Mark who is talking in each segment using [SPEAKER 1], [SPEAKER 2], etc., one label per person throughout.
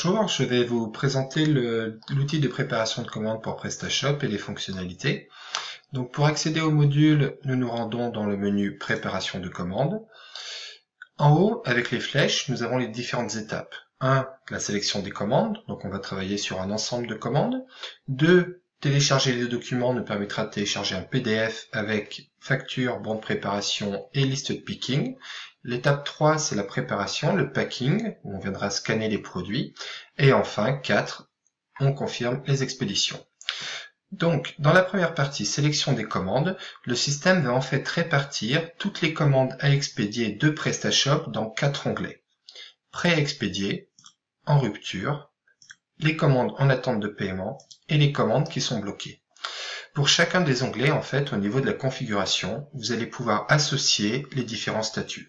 [SPEAKER 1] Bonjour, je vais vous présenter l'outil de préparation de commandes pour PrestaShop et les fonctionnalités. Donc pour accéder au module, nous nous rendons dans le menu Préparation de commandes. En haut, avec les flèches, nous avons les différentes étapes. 1. La sélection des commandes, donc on va travailler sur un ensemble de commandes. 2. Télécharger les documents nous permettra de télécharger un PDF avec facture, bon de préparation et liste de picking. L'étape 3, c'est la préparation, le packing, où on viendra scanner les produits. Et enfin, 4, on confirme les expéditions. Donc, dans la première partie, sélection des commandes, le système va en fait répartir toutes les commandes à expédier de PrestaShop dans 4 onglets. Prêt à expédier, en rupture, les commandes en attente de paiement et les commandes qui sont bloquées. Pour chacun des onglets, en fait, au niveau de la configuration, vous allez pouvoir associer les différents statuts.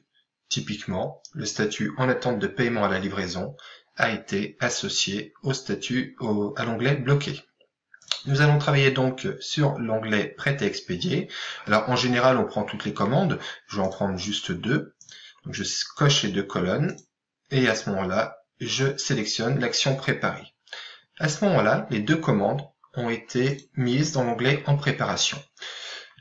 [SPEAKER 1] Typiquement, le statut en attente de paiement à la livraison a été associé au statut à l'onglet bloqué. Nous allons travailler donc sur l'onglet prêt à expédier. Alors en général, on prend toutes les commandes. Je vais en prendre juste 2. Donc je coche les 2 colonnes et à ce moment-là, je sélectionne l'action préparée. À ce moment-là, les 2 commandes ont été mises dans l'onglet en préparation.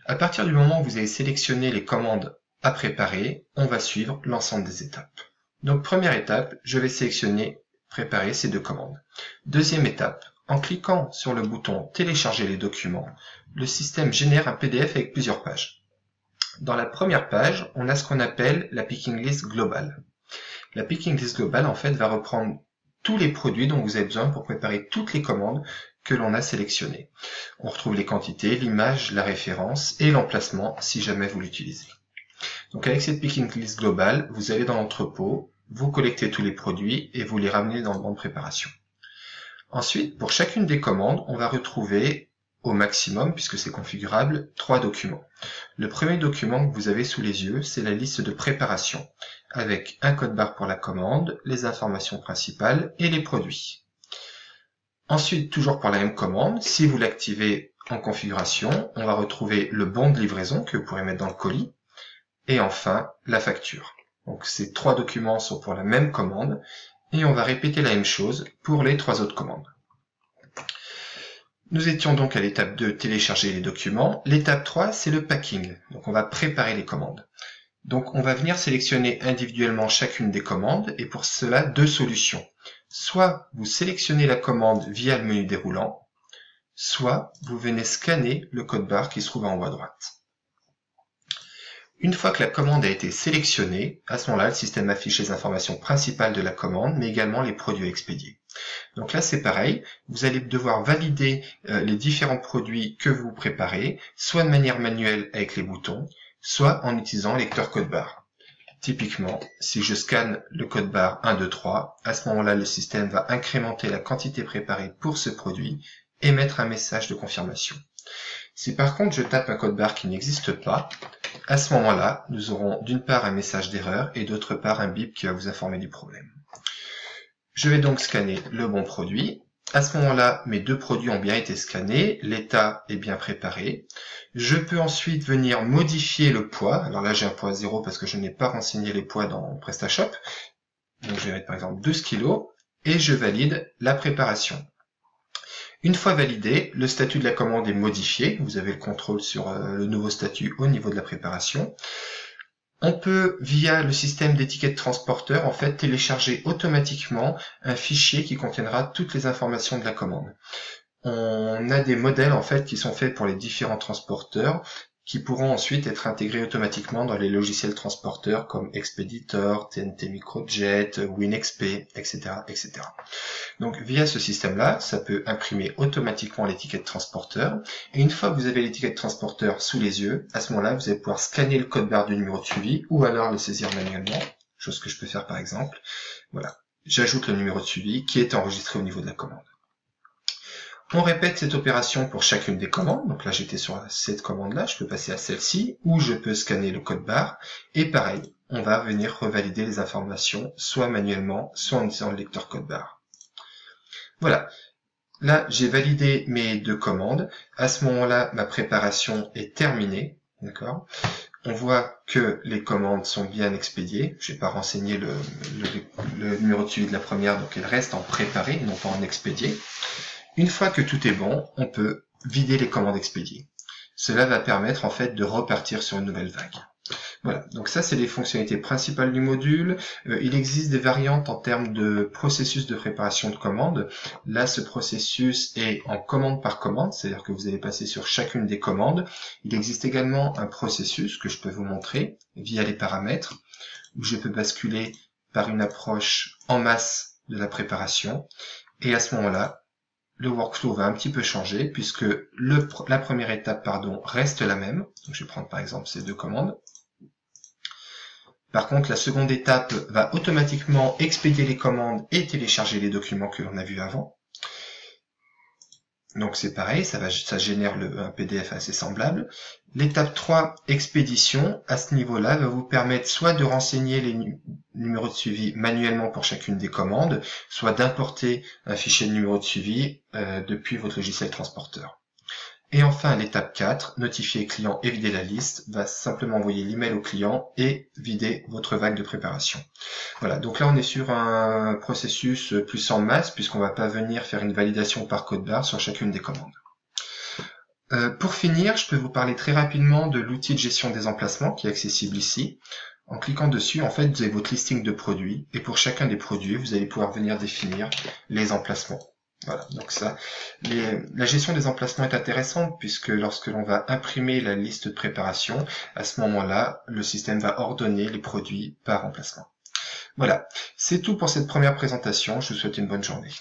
[SPEAKER 1] À partir du moment où vous avez sélectionné les commandes à préparer, on va suivre l'ensemble des étapes. Donc première étape, je vais sélectionner préparer ces 2 commandes. Deuxième étape, en cliquant sur le bouton télécharger les documents, le système génère un PDF avec plusieurs pages. Dans la première page, on a ce qu'on appelle la picking list globale. La picking list globale, en fait, va reprendre tous les produits dont vous avez besoin pour préparer toutes les commandes que l'on a sélectionnées. On retrouve les quantités, l'image, la référence et l'emplacement si jamais vous l'utilisez. Donc avec cette picking list globale, vous allez dans l'entrepôt, vous collectez tous les produits et vous les ramenez dans le banc de préparation. Ensuite, pour chacune des commandes, on va retrouver au maximum, puisque c'est configurable, 3 documents. Le premier document que vous avez sous les yeux, c'est la liste de préparation, avec un code barre pour la commande, les informations principales et les produits. Ensuite, toujours pour la même commande, si vous l'activez en configuration, on va retrouver le bon de livraison que vous pourrez mettre dans le colis, et enfin la facture. Donc ces 3 documents sont pour la même commande, et on va répéter la même chose pour les 3 autres commandes. Nous étions donc à l'étape 2, télécharger les documents. L'étape 3, c'est le packing. Donc on va préparer les commandes. Donc on va venir sélectionner individuellement chacune des commandes, et pour cela, 2 solutions. Soit vous sélectionnez la commande via le menu déroulant, soit vous venez scanner le code barre qui se trouve en haut à droite. Une fois que la commande a été sélectionnée, à ce moment-là, le système affiche les informations principales de la commande, mais également les produits à expédier. Donc là, c'est pareil, vous allez devoir valider les différents produits que vous préparez, soit de manière manuelle avec les boutons, soit en utilisant le lecteur code barre. Typiquement, si je scanne le code barre 1, 2, 3, à ce moment-là, le système va incrémenter la quantité préparée pour ce produit et mettre un message de confirmation. Si par contre je tape un code barre qui n'existe pas, à ce moment-là, nous aurons d'une part un message d'erreur et d'autre part un bip qui va vous informer du problème. Je vais donc scanner le bon produit. À ce moment-là, mes 2 produits ont bien été scannés, l'état est bien préparé. Je peux ensuite venir modifier le poids. Alors là, j'ai un poids 0 parce que je n'ai pas renseigné les poids dans PrestaShop. Donc je vais mettre par exemple 12 kg et je valide la préparation. Une fois validé, le statut de la commande est modifié. Vous avez le contrôle sur le nouveau statut au niveau de la préparation. On peut, via le système d'étiquette transporteur, en fait, télécharger automatiquement un fichier qui contiendra toutes les informations de la commande. On a des modèles, en fait, qui sont faits pour les différents transporteurs, qui pourront ensuite être intégrés automatiquement dans les logiciels transporteurs comme Expeditor, TNT Microjet, WinXP, etc., etc. Donc via ce système-là, ça peut imprimer automatiquement l'étiquette transporteur. Et une fois que vous avez l'étiquette transporteur sous les yeux, à ce moment-là, vous allez pouvoir scanner le code barre du numéro de suivi ou alors le saisir manuellement, chose que je peux faire par exemple. Voilà, j'ajoute le numéro de suivi qui est enregistré au niveau de la commande. On répète cette opération pour chacune des commandes. Donc là, j'étais sur cette commande-là, je peux passer à celle-ci, ou je peux scanner le code barre. Et pareil, on va venir revalider les informations, soit manuellement, soit en utilisant le lecteur code barre. Voilà. Là, j'ai validé mes 2 commandes. À ce moment-là, ma préparation est terminée. D'accord ? on voit que les commandes sont bien expédiées. Je n'ai pas renseigné le numéro de suivi de la première, donc elle reste en préparé, non pas en expédié. Une fois que tout est bon, on peut vider les commandes expédiées. Cela va permettre en fait de repartir sur une nouvelle vague. Voilà, donc ça c'est les fonctionnalités principales du module. Il existe des variantes en termes de processus de préparation de commandes. Là, ce processus est en commande par commande, c'est-à-dire que vous allez passer sur chacune des commandes. Il existe également un processus que je peux vous montrer via les paramètres, où je peux basculer par une approche en masse de la préparation. Et à ce moment-là, le workflow va un petit peu changer puisque la première étape reste la même. Donc, je vais prendre par exemple ces deux commandes. Par contre, la seconde étape va automatiquement expédier les commandes et télécharger les documents que l'on a vus avant. Donc c'est pareil, ça génère un PDF assez semblable. L'étape 3, expédition, à ce niveau-là, va vous permettre soit de renseigner les numéros de suivi manuellement pour chacune des commandes, soit d'importer un fichier de numéro de suivi depuis votre logiciel transporteur. Et enfin, l'étape 4, notifier client et vider la liste, va simplement envoyer l'email au client et vider votre vague de préparation. Voilà, donc là on est sur un processus plus en masse puisqu'on ne va pas venir faire une validation par code barre sur chacune des commandes. Pour finir, je peux vous parler très rapidement de l'outil de gestion des emplacements qui est accessible ici. En cliquant dessus, en fait, vous avez votre listing de produits et pour chacun des produits, vous allez pouvoir venir définir les emplacements. Voilà, donc ça, la gestion des emplacements est intéressante puisque lorsque l'on va imprimer la liste de préparation, à ce moment-là, le système va ordonner les produits par emplacement. Voilà, c'est tout pour cette première présentation. Je vous souhaite une bonne journée.